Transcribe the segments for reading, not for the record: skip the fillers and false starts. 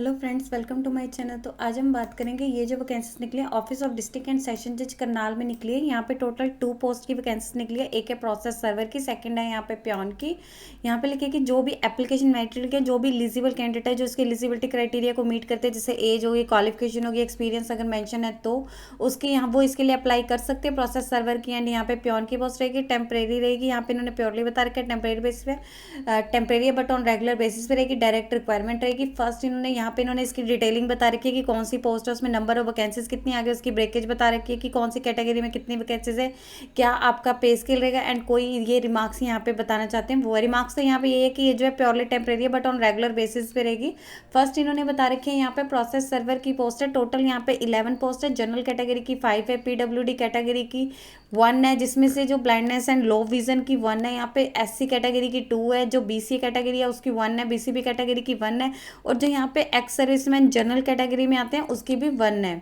Hello friends, welcome to my channel. तो आज हम बात करेंगे ये जो वैकेंसीज निकली है office of district and session जज करनाल में निकली है। यहाँ पे टोटल 2 पोस्ट की वैकेंसीज निकली है। एक है प्रोसेस सर्वर की, सेकंड है यहाँ पे प्योन की। यहाँ पे लिखे कि जो भी एप्लीकेशन मेरिट है, जो भी एलिजिबल कैंडिडेट है जो उसके एलिजिबिलिटी क्राइटेरिया को मीट करते हैं, जैसे एज होगी, क्वालिफिकेशन होगी, एक्सपीरियंस अगर मेंशन है तो उसकी यहाँ वो इसके लिए अप्लाई कर सकते हैं प्रोसेस सर्वर की। एंड यहाँ पे प्योन की पोस्ट रहेगी, टेम्परेरी रहेगी। यहाँ पे इन्होंने प्योरली बता रखा है टेम्परेरी बेसिस पे, temporary but on regular basis पे रहेगी, डायरेक्ट रिक्वायरमेंट रहेगी। फर्स्ट इन्होंने यहाँ पे इन्होंने इसकी डिटेलिंग बता रखी है कि कौन सी पोस्ट है, उसमें नंबर ऑफ वैकेंसीज कितनी आगे, उसकी ब्रेकेज बता रखी है कि कौन सी कैटेगरी में कितनी वैकेंसीज है, क्या आपका पे स्केल रहेगा। एंड कोई ये रिमार्क्स यहाँ पे बताना चाहते हैं, वो रिमार्क्स तो यहाँ पे ये है कि ये जो है प्योरली टेम्परेरी है बट ऑन रेगुलर बेसिस पे रहेगी। फर्स्ट इन्होंने बता रखी है यहाँ पे प्रोसेस सर्वर की पोस्ट है। टोटल यहाँ पे 11 पोस्ट है। जनरल कैटेगरी की 5 है, पीडब्ल्यूडी कैटेगरी की 1 है, जिसमें से जो ब्लाइंडनेस एंड लो विजन की 1 है। यहाँ पे एससी कैटेगरी की 2 है, जो बीसी कैटेगरी है उसकी 1 है, बीसीबी कैटेगरी की 1 है, और जो यहाँ पे एक्स सर्विसमैन जनरल कैटेगरी में आते हैं उसकी भी 1 है।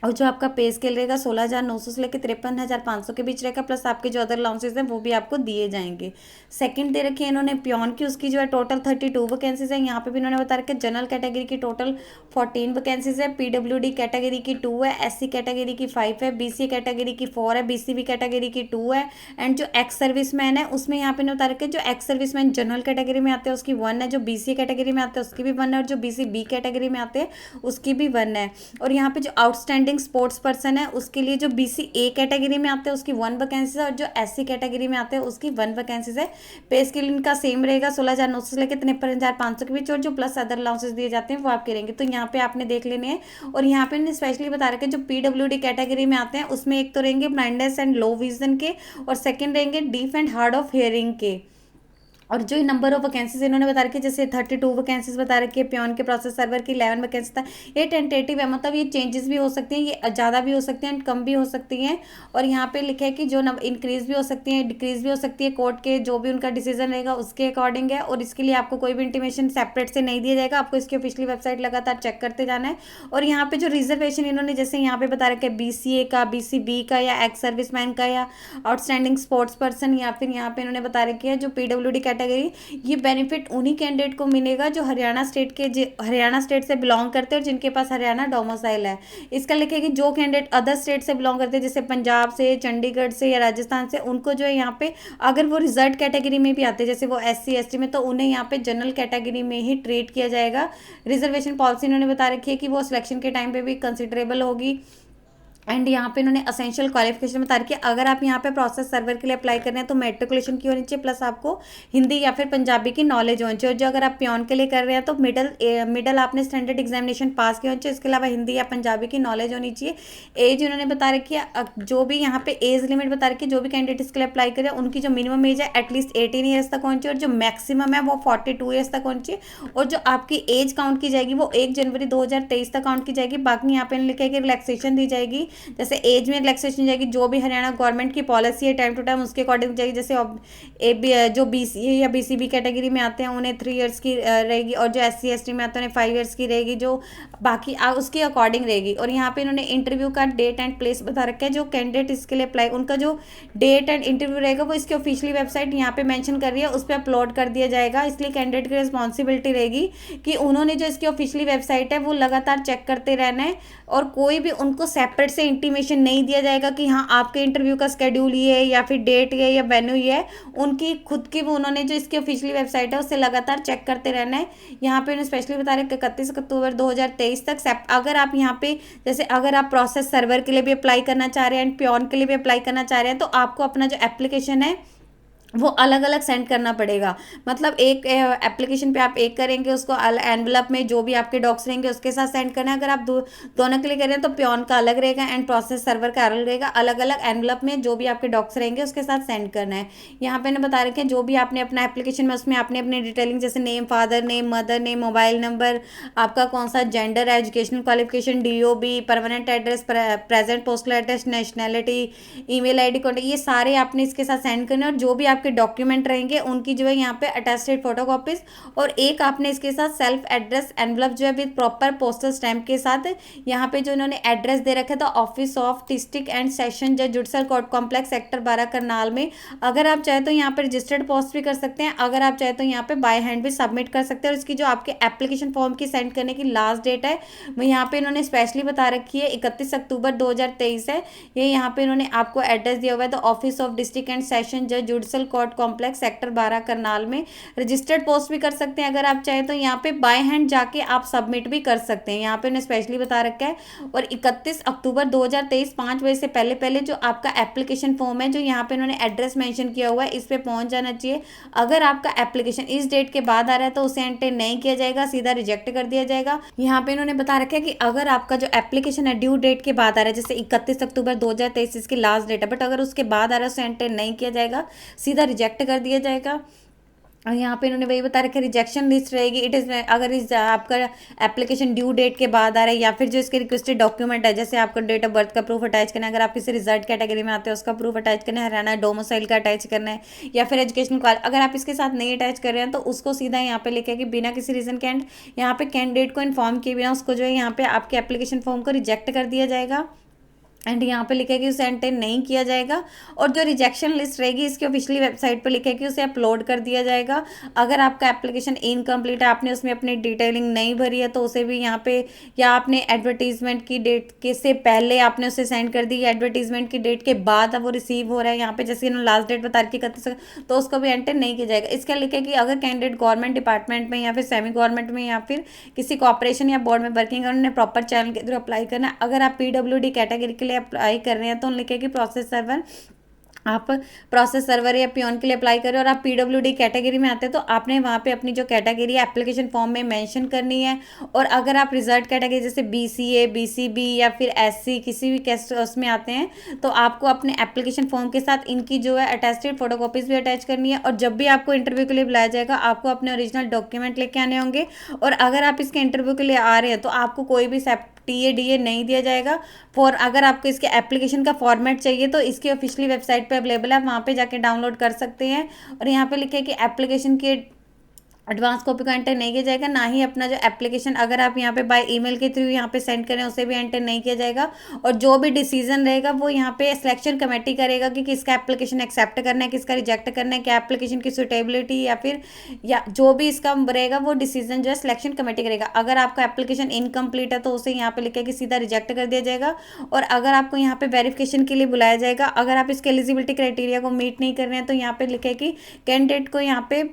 और जो आपका पे स्केल रहेगा 16,900 से लेकर 53,500 के बीच रहेगा, प्लस आपके जो अदर अलाउंसेज हैं वो भी आपको दिए जाएंगे। सेकंड दे रखी है इन्होंने प्योन की, उसकी जो है टोटल 32 वैकेंसीज है। यहाँ पे भी इन्होंने बता रखा है जनरल कैटेगरी की टोटल 14 वैकेंसीज है, पीडब्ल्यूडी कैटेगरी की 2 है, एससी कैटेगरी की 5 है, बीसी कैटेगरी की 4 है, बीसीबी कैटेगरी की 2 है। एंड जो एक्स सर्विसमैन है उसमें यहाँ पे बता रखे जो एक्स सर्विसमैन जनरल कैटेगरी में आते हैं उसकी 1 है, जो बीसी कैटेगरी में आते हैं उसकी भी 1 है, और जो बीसी बी कैटेगरी में आते हैं उसकी भी 1 है। और यहाँ पे जो आउटस्टैंडिंग स्पोर्ट्स पर्सन है उसके लिए जो बीसी ए कैटेगरी में आते हैं उसकी 1 वैकेंसी है, और जो एससी कैटेगरी में आते हैं उसकी 1 वैकेंसी है। पे स्केल इनका सेम रहेगा 16,900 से लेकर 53,500 के बीच, और जो प्लस अदर अलाउंसेस दिए जाते हैं वो आपके रहेंगे। तो यहाँ पे आपने देख लेने हैं। और यहाँ पे इन्होंने स्पेशली बता रखे जो पीडब्ल्यूडी कैटेगरी में आते हैं उसमें एक तो रहेंगे ब्लाइंडनेस एंड लो विजन के, और सेकंड रहेंगे deaf and hard of hearing के। और जो नंबर ऑफ वैकेंसीज इन्होंने बता रखी है, जैसे 32 वैकेंसीज बता रखी है प्योन के, प्रोसेस सर्वर की 11 वैकेंसी था। ये टेंटेटिव है, मतलब ये चेंजेस भी हो सकती हैं, ये ज़्यादा भी हो सकती हैं एंड कम भी हो सकती हैं। और यहाँ पे लिखा है कि जो इंक्रीज भी हो सकती है, डिक्रीज भी हो सकती है, कोर्ट के जो भी उनका डिसीजन रहेगा उसके अकॉर्डिंग है। और इसके लिए आपको कोई भी इंटीमेशन सेपरेट से नहीं दिया जाएगा, आपको इसकी ऑफिशियली वेबसाइट लगातार चेक करते जाना है। और यहाँ पे जो रिजर्वेशन इन्होंने जैसे यहाँ पे बता रखा है बीसीए का, बीसीबी का, या एक्स सर्विसमैन का, या आउटस्टैंडिंग स्पोर्ट्स पर्सन, या फिर यहाँ पे इन्होंने बता रखी है जो पीडब्ल्यूडी कैटेगरी, ये बेनिफिट उन्हीं कैंडिडेट को मिलेगा जो हरियाणा स्टेट से बिलोंग करते हैं और जिनके पास हरियाणा डोमिसाइल है। इसका लिखे कि जो कैंडिडेट अदर स्टेट से बिलोंग करते हैं, जैसे पंजाब से, चंडीगढ़ से या राजस्थान से, उनको जो है यहाँ पे अगर वो रिजर्व कैटेगरी में भी आते हैं, जैसे वो एससी एसटी में, तो उन्हें यहाँ पे जनरल कैटेगरी में ही ट्रीट किया जाएगा। रिजर्वेशन पॉलिसी इन्होंने बता रखी है कि वो सिलेक्शन के टाइम पे भी कंसिडरेबल होगी। एंड यहाँ पे इन्होंने असेंशियल क्वालिफिकेशन बता रखी है। अगर आप यहाँ पे प्रोसेस सर्वर के लिए अप्लाई कर रहे हैं तो मेट्रिकुलेशन की होनी चाहिए, प्लस आपको हिंदी या फिर पंजाबी की नॉलेज होनी चाहिए। और जो अगर आप प्योन के लिए कर रहे हैं तो मिडल आपने स्टैंडर्ड एग्जामिनेशन पास किया होना चाहिए। इसके अलावा हिंदी या पंजाबी की नॉलेज होनी चाहिए। एज इन्होंने बता रखी है, जो भी यहाँ पे एज लिमिट बता रखी है, जो भी कैंडिडेट इसके लिए अप्लाई करें उनकी जो मिनिमम एज है एटलीस्ट 18 ईयर्स तक होनी चाहिए, और जो मैक्सिमम है वो 42 ईयर्स तक होनी चाहिए। और जो आपकी एज काउंट की जाएगी वो 1 जनवरी 2023 तक काउंट की जाएगी। बाकी यहाँ पे लिखा है कि रिलैक्सेशन दी जाएगी, जैसे एज में रिलैक्सेशन जाएगी, जो भी हरियाणा गवर्नमेंट की पॉलिसी है टाइम टू टाइम उसके अकॉर्डिंग जाएगी। जैसे जो बीसी या बीसीबी कैटेगरी में आते हैं उन्हें 3 ईयर्स की रहेगी, और जो एससी एसटी में आते हैं उन्हें 5 ईयर्स की रहेगी, जो बाकी उसके अकॉर्डिंग रहेगी। और यहाँ पे इन्होंने इंटरव्यू का डेट एंड प्लेस बता रखा है। जो कैंडिडेट इसके लिए अप्लाई, उनका जो डेट एंड इंटरव्यू रहेगा वो इसकी ऑफिशियली वेबसाइट यहाँ पे मेंशन कर रही है, उस पर अपलोड कर दिया जाएगा। इसलिए कैंडिडेट की रिस्पॉन्सिबिलिटी रहेगी कि उन्होंने जो इसकी ऑफिशियली वेबसाइट है वो लगातार चेक करते रहना है, और कोई भी उनको सेपरेट से इंटीमेशन नहीं दिया जाएगा कि हाँ आपके इंटरव्यू का स्केड्यूल ये है या फिर डेट ये या वेन्यू ये है। उनकी खुद की वो उन्होंने जो इसकी ऑफिशियली वेबसाइट है उससे लगातार चेक करते रहना है। यहाँ पे उन्हें स्पेशली बता रहे 31 अक्टूबर 2023 तक। अगर आप यहाँ पे जैसे अगर आप प्रोसेस सर्वर के लिए भी अप्लाई करना चाह रहे हैं एंड प्योन के लिए भी अप्लाई करना चाह रहे हैं, तो आपको अपना जो एप्लीकेशन है वो अलग अलग सेंड करना पड़ेगा। मतलब एक एप्लीकेशन पे आप एक करेंगे, उसको एनवलप में जो भी आपके डॉक्स रहेंगे उसके साथ सेंड करना है। अगर आप दोनों के लिए कर रहे हैं तो प्योन का अलग रहेगा एंड प्रोसेस सर्वर का अलग रहेगा। अलग अलग एनवलप में जो भी आपके डॉक्स रहेंगे उसके साथ सेंड करना है। यहाँ पे मैंने बता रखे हैं जो भी आपने अपना एप्लीकेशन में उसमें आपने अपनी डिटेलिंग जैसे name, father name, mother name, mobile number, आपका कौन सा जेंडर है, educational qualification, DOB, permanent address, present postal address, nationality, email ID, contact, ये सारे आपने इसके साथ सेंड करने। और जो भी आपके डॉक्यूमेंट रहेंगे उनकी जो है यहाँ पे अटेस्टेड फोटोकॉपीज, और एक आपने इसके साथ सेल्फ एड्रेस एनवलप जो है विद प्रॉपर पोस्टल स्टैम्प के साथ यहाँ पे जो इन्होंने एड्रेस दे रखा था office of district and session जज judicial court complex sector 12 Karnal में, अगर आप चाहे तो यहाँ पर रजिस्टर्ड पोस्ट भी कर सकते हैं, अगर आप चाहे तो यहाँ पे बाय हैंड भी सबमिट कर सकते हैं। और इसकी जो आपके एप्लीकेशन फॉर्म की सेंड करने की लास्ट डेट है वो यहाँ पे इन्होंने स्पेशली बता रखी है 31 अक्टूबर 2023 है। ये यहाँ पे इन्होंने आपको एड्रेस दिया हुआ है the office of district and session जज judicial court complex sector 12 Karnal में। रजिस्टर्ड पोस्ट भी कर सकते हैं अगर आप चाहें तो, यहाँ पे बाय हैंड जाके आप सबमिट भी कर सकते हैं, यहाँ पे इन्होंने स्पेशली बता रखा है। और 31 अक्टूबर 2023 5 बजे से पहले पहले जो आपका एप्लीकेशन फॉर्म है जो यहाँ पे इन्होंने एड्रेस मेंशन किया हुआ है इस पे पहुंच जाना चाहिए। अगर आपका एप्लीकेशन इस डेट के बाद आ रहा है तो उसे एंटर नहीं किया जाएगा, सीधा रिजेक्ट कर दिया जाएगा। यहाँ पे इन्होंने बता रखा है कि अगर आपका जो एप्लीकेशन है ड्यू डेट के बाद आ रहा है, जैसे 31 अक्टूबर 2023 इसकी लास्ट डेट है, बट अगर उसके बाद आ रहा है उसे एंटर नहीं किया जाएगा, सीधा रिजेक्ट कर दिया जाएगा। और यहाँ पे इन्होंने वही बता रखा है रिजेक्शन लिस्ट रहेगी, इट इज़ अगर इस आपका एप्लीकेशन ड्यू डेट के बाद आ रहा है या फिर जो इसके रिक्वेस्टेड डॉक्यूमेंट है जैसे आपका डेट ऑफ बर्थ का प्रूफ अटैच करना है, अगर आप किसी रिजल्ट कैटेगरी में आते हैं उसका प्रूफ अटैच करना है, हरियाणा डोमिसाइल का अटैच करना है, या फिर एजुकेशनल क्वालिटी अगर आप इसके साथ नहीं अटैच कर रहे हैं तो उसको सीधा यहाँ पे लिखे कि बिना किसी रीज़न के एंड यहाँ पे कैंडिडेट को इन्फॉर्म किए बिना उसको जो है यहाँ पे आपके एप्लीकेशन फॉर्म को रिजेक्ट कर दिया जाएगा। एंड यहाँ पे लिखा है कि उसे एंटर नहीं किया जाएगा। और जो रिजेक्शन लिस्ट रहेगी इसकी ऑफिशियली वेबसाइट पे लिखा है कि उसे अपलोड कर दिया जाएगा। अगर आपका एप्लीकेशन इनकम्प्लीट है, आपने उसमें अपनी डिटेलिंग नहीं भरी है तो उसे भी यहाँ पे, या आपने एडवर्टीजमेंट की डेट के से पहले आपने उसे सेंड कर दी, या एडवर्टीजमेंट की डेट के बाद अब वो रिसीव हो रहा है यहाँ पे जैसे इन्होंने लास्ट डेट बता रखी 31, तो उसको भी एंटर नहीं किया जाएगा। इसका लिखा है कि अगर कैंडिडेट गवर्नमेंट डिपार्टमेंट में या फिर सेमी गवर्नमेंट में या फिर किसी कॉर्पोरेशन या बोर्ड में वर्किंग है, उन्होंने प्रॉपर चैनल के थ्रू अप्लाई करना है। अगर आप PWD कैटेगरी के लिए अप्लाई कर रहे हैं तो लिखेगी प्रोसेस सर्वर, आप प्रोसेस सर्वर या पियोन के लिए अप्लाई करें और आप PWD कैटेगरी में आते हैं तो आपने वहाँ पे अपनी जो कैटेगरी है एप्लीकेशन फॉर्म में मेंशन करनी है। और अगर आप रिजर्व कैटेगरी जैसे BCA BCB या फिर SC किसी भी कैस्ट उसमें आते हैं तो आपको अपने एप्लीकेशन फॉर्म के साथ इनकी जो है अटेस्टेड फोटोकॉपीज़ भी अटैच करनी है। और जब भी आपको इंटरव्यू के लिए बुलाया जाएगा आपको अपने ओरिजिनल डॉक्यूमेंट लेके आने होंगे। और अगर आप इसके इंटरव्यू के लिए आ रहे हैं तो आपको कोई भी TA DA नहीं दिया जाएगा। अगर आपको इसके एप्लीकेशन का फॉर्मेट चाहिए तो इसकी ऑफिशियली वेबसाइट पे अवेलेबल है, आप वहाँ पे जाके डाउनलोड कर सकते हैं। और यहाँ पे लिखे कि एप्लीकेशन के एडवांस कॉपी का एंटर नहीं किया जाएगा, ना ही अपना जो एप्लीकेशन अगर आप यहाँ पे बाय ईमेल के थ्रू यहाँ पे सेंड करें उसे भी एंटर नहीं किया जाएगा। और जो भी डिसीजन रहेगा वो यहाँ पे सिलेक्शन कमेटी करेगा कि किसका एप्लीकेशन एक्सेप्ट करना है, किसका रिजेक्ट करना है, क्या एप्लीकेशन की सुटेबिलिटी या जो भी इसका रहेगा वो डिसीजन जो है सिलेक्शन कमेटी करेगा। अगर आपका एप्लीकेशन इनकम्प्लीट है तो उसे यहाँ पे लिखा कि सीधा रिजेक्ट कर दिया जाएगा। और अगर आपको यहाँ पे वेरिफिकेशन के लिए बुलाया जाएगा, अगर आप इसके एलिजिबिलिटी क्राइटेरिया को मीट नहीं कर रहे हैं तो यहाँ पे लिखे कि कैंडिडेट को यहाँ पे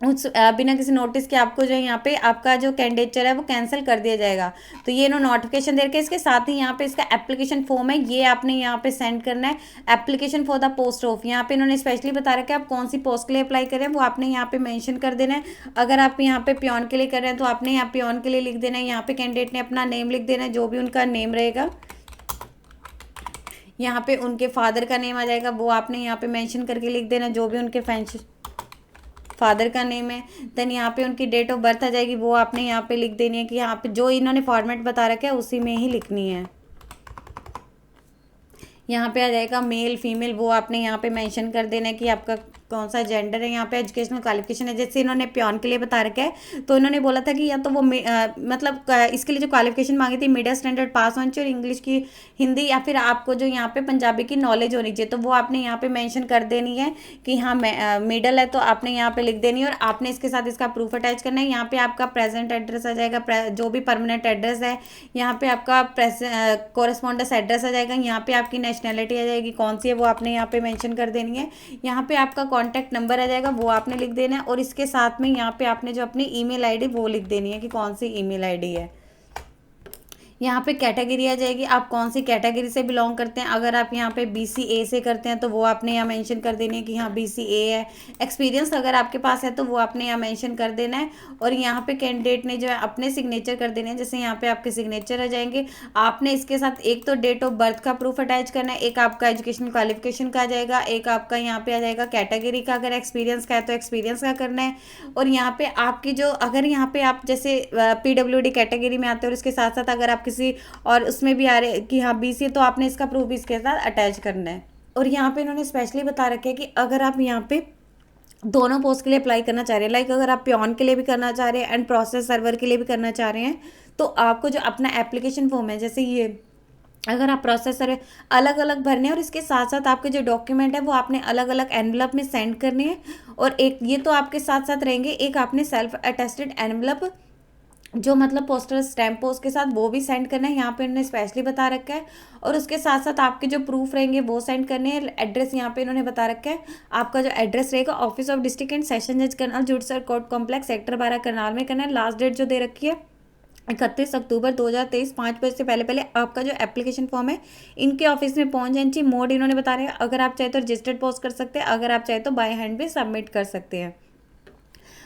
बिना किसी नोटिस के आपको जो है यहाँ पे आपका जो कैंडिडेचर है वो कैंसिल कर दिया जाएगा। तो ये नोटिफिकेशन दे रखे इसके साथ ही यहाँ पे इसका एप्लीकेशन फॉर्म है ये आपने यहाँ पे सेंड करना है, application for the post of. यहाँ पे इन्होंने स्पेशली बता रखा है आप कौन सी पोस्ट के लिए अप्लाई करें वो आपने यहाँ पे मेंशन कर देना है। अगर आप यहाँ पे पियोन के लिए कर रहे हैं तो आपने यहाँ पियोन के लिए लिख देना है, यहाँ पे कैंडिडेट ने अपना नेम लिख देना है जो भी उनका नेम रहेगा। यहाँ पे उनके फादर का नेम आ जाएगा वो आपने यहाँ पे मेंशन करके लिख देना जो भी उनके फादर का नेम है। देन यहाँ पे उनकी डेट ऑफ बर्थ आ जाएगी वो आपने यहाँ पे लिख देनी है कि यहाँ पे जो इन्होंने फॉर्मेट बता रखा है उसी में ही लिखनी है। यहाँ पे आ जाएगा मेल फीमेल वो आपने यहाँ पे मेंशन कर देना है कि आपका कौन सा जेंडर है। यहाँ पे एजुकेशनल क्वालिफिकेशन है जैसे इन्होंने पियोन के लिए बता रखा है तो इन्होंने बोला था कि या तो वो मतलब इसके लिए जो क्वालिफिकेशन मांगी थी मिडिल स्टैंडर्ड पास होनी चाहिए और इंग्लिश की हिंदी या फिर आपको जो यहाँ पे पंजाबी की नॉलेज होनी चाहिए। तो वो आपने यहाँ पे मेंशन कर देनी है कि हाँ मिडल है तो आपने यहाँ पे लिख देनी है। और आपने इसके साथ इसका प्रूफ अटैच करना है। यहाँ पे आपका प्रेजेंट एड्रेस आ जाएगा, जो भी परमानेंट एड्रेस है। यहाँ पे आपका कोरेस्पॉन्डेंस एड्रेस आ जाएगा। यहाँ पे आपकी नेशनैलिटी आ जाएगी कौन सी है वो आपने यहाँ पे मेंशन कर देनी है। यहाँ पे आपका कॉन्टैक्ट नंबर आ जाएगा वो आपने लिख देना है। और इसके साथ में यहाँ पे आपने जो अपनी ईमेल आईडी वो लिख देनी है कि कौन सी ईमेल आईडी है। यहाँ पे कैटेगरी आ जाएगी आप कौन सी कैटेगरी से बिलोंग करते हैं। अगर आप यहाँ पे BCA से करते हैं तो वो आपने यहाँ मेंशन कर देनी है कि हाँ BCA है। एक्सपीरियंस अगर आपके पास है तो वो आपने यहाँ मेंशन कर देना है। और यहाँ पे कैंडिडेट ने जो है अपने सिग्नेचर कर देने हैं। जैसे यहाँ पे आपके सिग्नेचर आ जाएंगे, आपने इसके साथ एक तो डेट ऑफ बर्थ का प्रूफ अटैच करना है, एक आपका एजुकेशनल क्वालिफिकेशन का आ जाएगा, एक आपका यहाँ पे आ जाएगा कैटेगरी का। अगर एक्सपीरियंस का है तो एक्सपीरियंस का करना है। और यहाँ पे आपकी जो अगर यहाँ पे आप जैसे PWD कैटेगरी में आते हो और इसके साथ साथ अगर आप किसी और उसमें भी आ रहे कि हाँ BCA तो आपने इसका प्रूफ इसके साथ अटैच करना है। और यहाँ पे इन्होंने स्पेशली बता रखा है कि अगर आप यहाँ पे दोनों पोस्ट के लिए अप्लाई करना चाह रहे हैं, लाइक अगर आप प्योन के लिए भी करना चाह रहे हैं एंड प्रोसेस सर्वर के लिए भी करना चाह रहे हैं, तो आपको जो अपना एप्लीकेशन फॉर्म है, जैसे ये अगर आप प्रोसेस सर्वर अलग अलग भरने हैं और इसके साथ साथ आपके जो डॉक्यूमेंट है वो आपने अलग अलग एनवलप में सेंड करने हैं। और एक ये तो आपके साथ साथ रहेंगे, एक आपने सेल्फ अटेस्टेड एनवलप जो मतलब पोस्टल स्टैम्प पोस्ट के साथ वो भी सेंड करना है, यहाँ पे इन्होंने स्पेशली बता रखा है। और उसके साथ साथ आपके जो प्रूफ रहेंगे वो सेंड करने हैं। एड्रेस यहाँ पे इन्होंने बता रखा है, आपका जो एड्रेस रहेगा office of district and session जज Karnal, judicial court complex, sector 12 Karnal में करना है। लास्ट डेट जो दे रखी है 31 अक्टूबर 2023, 5 बजे से पहले पहले आपका जो एप्लीकेशन फॉर्म है इनके ऑफिस में पहुंच जाना चाहिए। मोड इन्होंने बता रहे हैं, अगर आप चाहे तो रजिस्टर्ड पोस्ट कर सकते हैं, अगर आप चाहे तो बाय हैंड भी सबमिट कर सकते हैं।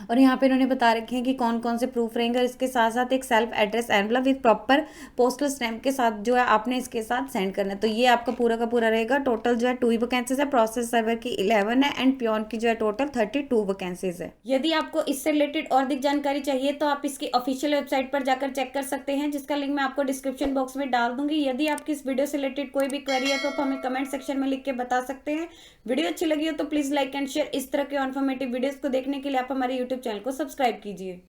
और यहाँ पे इन्होंने बता रखे हैं कि कौन कौन से प्रूफ रहेंगे, और इसके साथ साथ एक self address envelope with proper postal stamp के साथ जो है आपने इसके साथ सेंड करना है। तो ये आपका पूरा का पूरा रहेगा। टोटल जो है 2 ही वैकेंसीज है, प्रोसेस सर्वर की 11 है एंड प्योन की जो है टोटल 32 वैकेंसीज है। यदि आपको इससे रिलेटेड और अधिक जानकारी चाहिए तो आप इसकी ऑफिशियल वेबसाइट पर जाकर चेक कर सकते हैं, जिसका लिंक मैं आपको डिस्क्रिप्शन बॉक्स में डाल दूंगी। यदि आपकी इस वीडियो से रिलेटेड कोई भी क्वेरी है तो आप हमें कमेंट सेक्शन में लिख के बता सकते हैं। वीडियो अच्छी लगी हो तो प्लीज लाइक एंड शेयर। इस तरह के इन्फॉर्मेटिव वीडियोस को देखने के लिए आप हमारे यूट्यूब चैनल को सब्सक्राइब कीजिए।